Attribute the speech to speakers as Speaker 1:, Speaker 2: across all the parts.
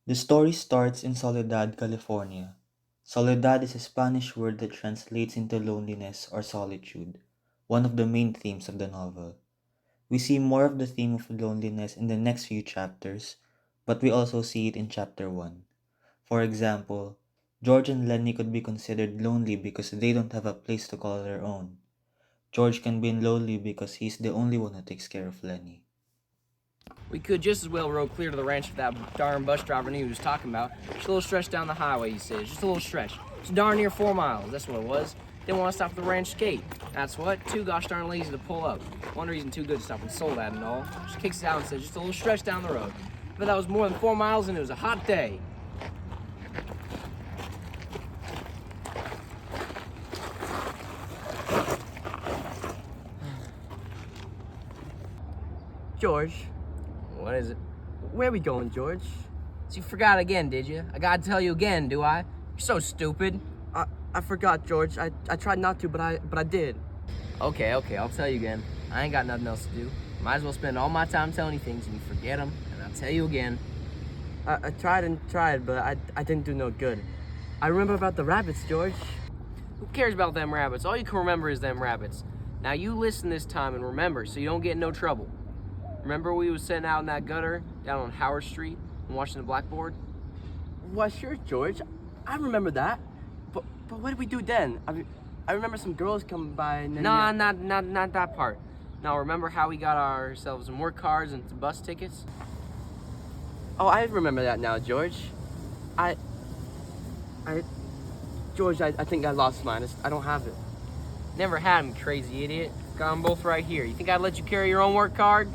Speaker 1: The story starts in Soledad, California. Soledad is a Spanish word that translates into loneliness or solitude, one of the main themes of the novel. We see more of the theme of loneliness in the next few chapters, but we also see it in chapter 1. For example, George and Lenny could be considered lonely because they don't have a place to call their own. George can be lonely because he's the only one who takes care of Lenny.
Speaker 2: We could just as well road clear to the ranch if that darn bus driver knew he was talking about. Just a little stretch down the highway, he says. Just a little stretch. It's darn near 4 miles. That's what it was. They want to stop at the ranch gate. That's what. Too gosh darn lazy to pull up. One reason too good to stop and Soledad and all. Just kicks it out and says just a little stretch down the road. But that was more than 4 miles and it was a hot day.
Speaker 3: George,
Speaker 2: What is it?
Speaker 3: where we going, George?
Speaker 2: So you forgot again, did you? I gotta tell you again, do I? You're so stupid.
Speaker 3: I forgot, George. I tried not to, but I did.
Speaker 2: Okay, I'll tell you again. I ain't got nothing else to do. Might as well spend all my time telling you things and you forget them, and I'll tell you again.
Speaker 3: I tried and tried, but I didn't do no good. I remember about the rabbits, George.
Speaker 2: Who cares about them rabbits? All you can remember is them rabbits. Now you listen this time and remember so you don't get in no trouble. Remember we was sitting out in that gutter down on Howard Street and watching the blackboard?
Speaker 3: Why, sure, George. I remember that. But what did we do then? I remember some girls coming by and then...
Speaker 2: Nah, not that part. Now remember how we got ourselves some more cards and some bus tickets?
Speaker 3: Oh, I remember that now, George. George, I think I lost mine. I don't have it.
Speaker 2: Never had 'em, crazy idiot. Got 'em both right here. You think I'd let you carry your own work card?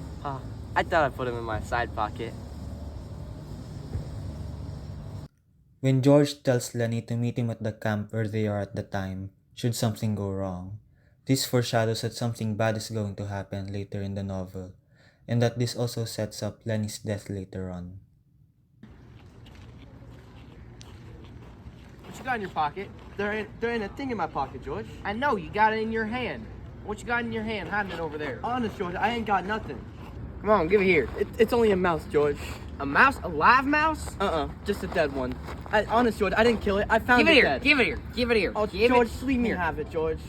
Speaker 3: I thought I put them in my side pocket.
Speaker 1: When George tells Lenny to meet him at the camp where they are at the time, should something go wrong, this foreshadows that something bad is going to happen later in the novel, and that this also sets up Lenny's death later on.
Speaker 2: What you got in your pocket?
Speaker 3: There ain't a thing in my pocket, George.
Speaker 2: I know, you got it in your hand. What you got in your hand hiding it over there?
Speaker 3: Honest, George, I ain't got nothing.
Speaker 2: Come on, give it here.
Speaker 3: It's only a mouse, George.
Speaker 2: A mouse? A live mouse?
Speaker 3: Just a dead one. Honest, George, I didn't kill it. I found
Speaker 2: Give it
Speaker 3: it
Speaker 2: here,
Speaker 3: dead.
Speaker 2: give it here, give it here.
Speaker 3: Oh,
Speaker 2: Give
Speaker 3: George,
Speaker 2: it
Speaker 3: leave me
Speaker 2: here.
Speaker 3: have it, George.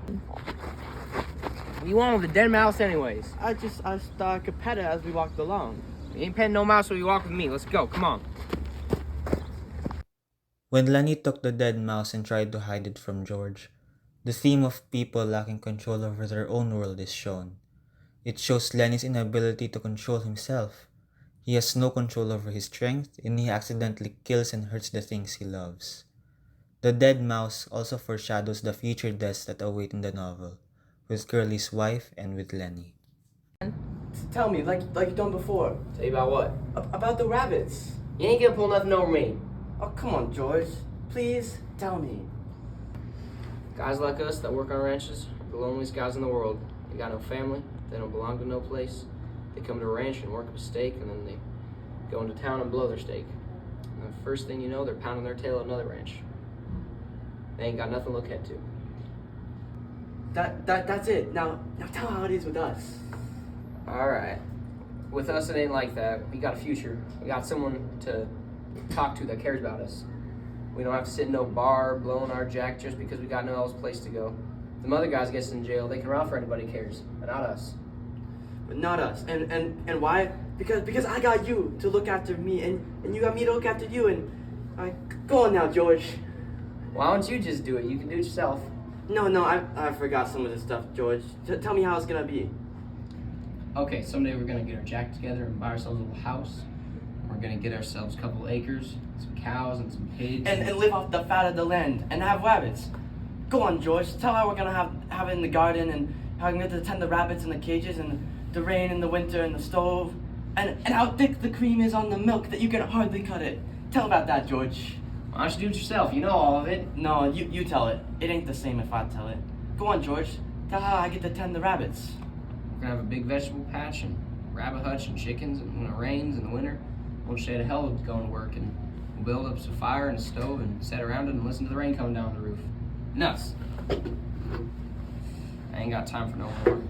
Speaker 2: What do you want with a dead mouse anyways?
Speaker 3: I thought I could pet it as we walked along.
Speaker 2: You ain't petting no mouse when you walk with me. Let's go, come on.
Speaker 1: When Lenny took the dead mouse and tried to hide it from George, the theme of people lacking control over their own world is shown. It shows Lenny's inability to control himself. He has no control over his strength, and he accidentally kills and hurts the things he loves. The dead mouse also foreshadows the future deaths that await in the novel, with Curly's wife and with Lenny.
Speaker 3: Tell me, like you done before,
Speaker 2: Tell you about what?
Speaker 3: about the rabbits.
Speaker 2: You ain't gonna pull nothing over me.
Speaker 3: Oh, come on, George. Please, tell me.
Speaker 2: Guys like us that work on ranches are the loneliest guys in the world. They got no family, they don't belong to no place. They come to a ranch and work up a steak, and then they go into town and blow their steak. And the first thing you know, they're pounding their tail at another ranch. They ain't got nothing to look ahead to.
Speaker 3: That's it. Now tell how it is with us.
Speaker 2: Alright. With us, it ain't like that. We got a future. We got someone to talk to that cares about us. We don't have to sit in no bar blowing our jack just because we got no else place to go. If them other guys gets in jail, they can run for anybody who cares, but not us.
Speaker 3: But not us. And why? Because I got you to look after me, and you got me to look after you, and go on now, George.
Speaker 2: Why don't you just do it? You can do it yourself.
Speaker 3: No, I forgot some of this stuff, George. Tell me how it's gonna be.
Speaker 2: Okay, someday we're gonna get our jack together and buy ourselves a little house. We're gonna get ourselves a couple acres, some cows and some pigs.
Speaker 3: And live off the fat of the land, and have rabbits. Go on, George. Tell how we're gonna have it in the garden, and how I'm gonna tend the rabbits in the cages, and the rain in the winter, and the stove, and how thick the cream is on the milk that you can hardly cut it. Tell about that, George.
Speaker 2: Why don't you do it yourself? You know all of it.
Speaker 3: No, you tell it. It ain't the same if I tell it. Go on, George. Tell how I get to tend the rabbits.
Speaker 2: We're gonna have a big vegetable patch and rabbit hutch and chickens, and when it rains in the winter, we'll shed a hell of going to work, and we'll build up some fire and a stove and sit around it and listen to the rain coming down the roof. Nuts. I ain't got time for no more.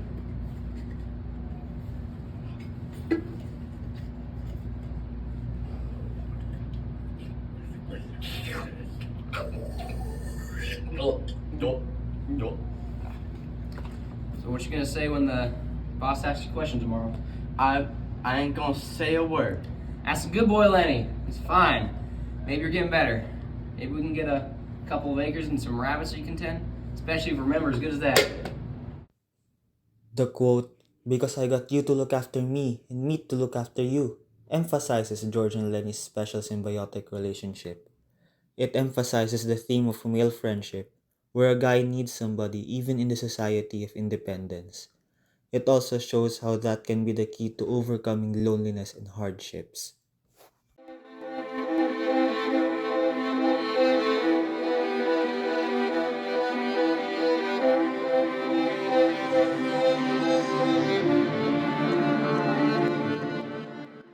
Speaker 2: what you gonna say when the boss asks you a question tomorrow?
Speaker 3: I ain't gonna say a word.
Speaker 2: That's a good boy, Lenny. It's fine. Maybe you're getting better. Maybe we can get a couple of acres and some rabbits so you can tend. Especially if you remember as good as that.
Speaker 1: The quote, "Because I got you to look after me and me to look after you," emphasizes George and Lenny's special symbiotic relationship. It emphasizes the theme of male friendship, where a guy needs somebody even in the society of independence. It also shows how that can be the key to overcoming loneliness and hardships.